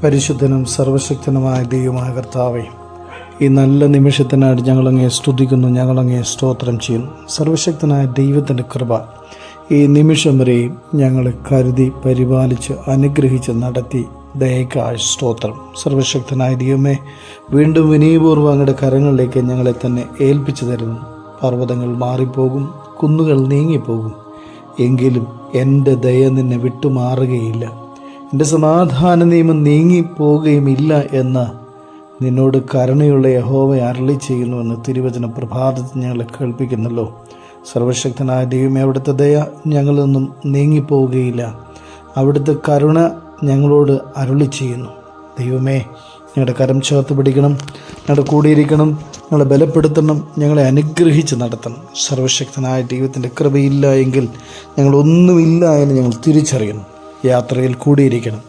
പരിശുദ്ധനും സർവശക്തനുമായ ദൈവമായ കർത്താവേ, ഈ നല്ല നിമിഷത്തിനായിട്ട് ഞങ്ങളങ്ങേ സ്തുതിക്കുന്നു, ഞങ്ങളങ്ങേ സ്തോത്രം ചെയ്യുന്നു. സർവശക്തനായ ദൈവത്തിൻ്റെ കൃപ ഈ നിമിഷം വരെയും ഞങ്ങളെ കരുതി പരിപാലിച്ച് അനുഗ്രഹിച്ച് നടത്തി ദയക്കായ സ്തോത്രം. സർവശക്തനായ ദൈവമേ, വീണ്ടും വിനയപൂർവ്വം അങ്ങയുടെ കരങ്ങളിലേക്ക് ഞങ്ങളെ തന്നെ ഏൽപ്പിച്ചു തരുന്നു. പർവ്വതങ്ങൾ മാറിപ്പോകും, കുന്നുകൾ നീങ്ങിപ്പോകും, എങ്കിലും എൻ്റെ ദയ നിന്നെ വിട്ടുമാറുകയില്ല, എൻ്റെ സമാധാന നിയമം നീങ്ങിപ്പോകുകയുമില്ല എന്ന് നിന്നോട് കരുണയുള്ള യഹോവ അരുളി ചെയ്യുന്നുവെന്ന് തിരുവചന പ്രഭാതത്തിൽ ഞങ്ങളെ കേൾപ്പിക്കുന്നല്ലോ. സർവശക്തനായ ദൈവമേ, അവിടുത്തെ ദയ ഞങ്ങളിൽ നിന്നും നീങ്ങിപ്പോവുകയില്ല, അവിടുത്തെ കരുണ ഞങ്ങളോട് അരുളി ചെയ്യുന്നു. ദൈവമേ, ഞങ്ങളുടെ കരം ചേർത്ത് പിടിക്കണം, ഞങ്ങളുടെ കൂടിയിരിക്കണം, ഞങ്ങളെ ബലപ്പെടുത്തണം, ഞങ്ങളെ അനുഗ്രഹിച്ച് നടത്തണം. സർവശക്തനായ ദൈവത്തിൻ്റെ കൃപയില്ല എങ്കിൽ ഞങ്ങളൊന്നുമില്ല എന്ന് ഞങ്ങൾ തിരിച്ചറിയണം. യാത്രയിൽ കൂടിയിരിക്കണം,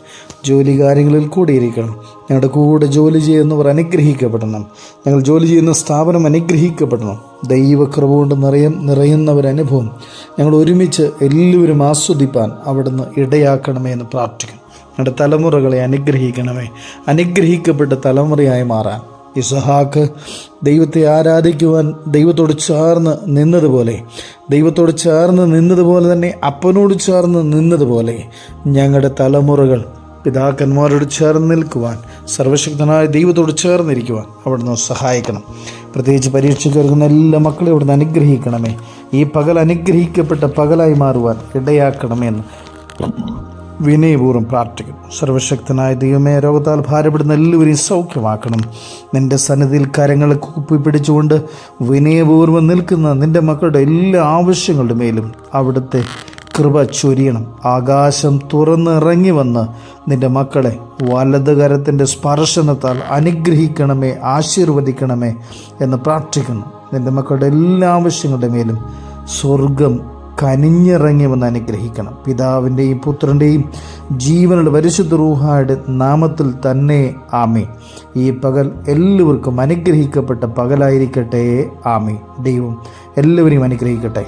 ജോലി കാര്യങ്ങളിൽ കൂടിയിരിക്കണം. ഞങ്ങളുടെ കൂടെ ജോലി ചെയ്യുന്നവർ അനുഗ്രഹിക്കപ്പെടണം, ഞങ്ങൾ ജോലി ചെയ്യുന്ന സ്ഥാപനം അനുഗ്രഹിക്കപ്പെടണം. ദൈവകൃപ കൊണ്ട് നിറയുന്ന ഒരനുഭവം ഞങ്ങൾ ഒരുമിച്ച് എല്ലാവരും ആസ്വദിപ്പാൻ അവിടുന്ന് ഇടയാക്കണമേ എന്ന് പ്രാർത്ഥിക്കുന്നു. ഞങ്ങളുടെ തലമുറകളെ അനുഗ്രഹിക്കണമേ, അനുഗ്രഹിക്കപ്പെട്ട തലമുറയായി മാറാൻ. ഇസഹാക്ക് ദൈവത്തെ ആരാധിക്കുവാൻ ദൈവത്തോട് ചേർന്ന് നിന്നതുപോലെ തന്നെ അപ്പനോട് ചേർന്ന് നിന്നതുപോലെ ഞങ്ങളുടെ തലമുറകൾ പിതാക്കന്മാരോട് ചേർന്ന് നിൽക്കുവാൻ, സർവശക്തനായ ദൈവത്തോട് ചേർന്നിരിക്കുവാൻ അവിടുന്ന് സഹായിക്കണം. പ്രത്യേകിച്ച് പരീക്ഷയ്ക്ക് ഒരുങ്ങുന്ന എല്ലാ മക്കളെയും അവിടുന്ന് അനുഗ്രഹിക്കണമേ. ഈ പകൽ അനുഗ്രഹിക്കപ്പെട്ട പകലായി മാറുവാൻ ഇടയാക്കണമെന്ന് വിനയപൂർവ്വം പ്രാർത്ഥിക്കുന്നു. സർവശക്തനായ ദൈവമേ, രോഗത്താൽ ഭാരപ്പെടുന്ന എല്ലാവരെയും സൗഖ്യമാക്കണം. നിൻ്റെ സന്നിധിയിൽ കരങ്ങളെ കൂപ്പിപ്പിടിച്ചുകൊണ്ട് വിനയപൂർവ്വം നിൽക്കുന്ന നിൻ്റെ മക്കളുടെ എല്ലാ ആവശ്യങ്ങളുടെ മേലും അവിടുത്തെ കൃപ ചൊരിയണം. ആകാശം തുറന്നിറങ്ങി വന്ന് നിൻ്റെ മക്കളെ വലതുകരത്തിൻ്റെ സ്പർശനത്താൽ അനുഗ്രഹിക്കണമേ, ആശീർവദിക്കണമേ എന്ന് പ്രാർത്ഥിക്കുന്നു. നിൻ്റെ മക്കളുടെ എല്ലാ ആവശ്യങ്ങളുടെ മേലും സ്വർഗം കനിഞ്ഞിറങ്ങി വന്ന് അനുഗ്രഹിക്കണം. പിതാവിൻ്റെയും പുത്രൻ്റെയും ജീവനുള്ള പരിശുദ്ധ റൂഹായുടെ നാമത്തിൽ തന്നെ ആമേൻ. ഈ പകൽ എല്ലാവർക്കും അനുഗ്രഹിക്കപ്പെട്ട പകലായിരിക്കട്ടെ. ആമേൻ. ദൈവം എല്ലാവരെയും അനുഗ്രഹിക്കട്ടെ.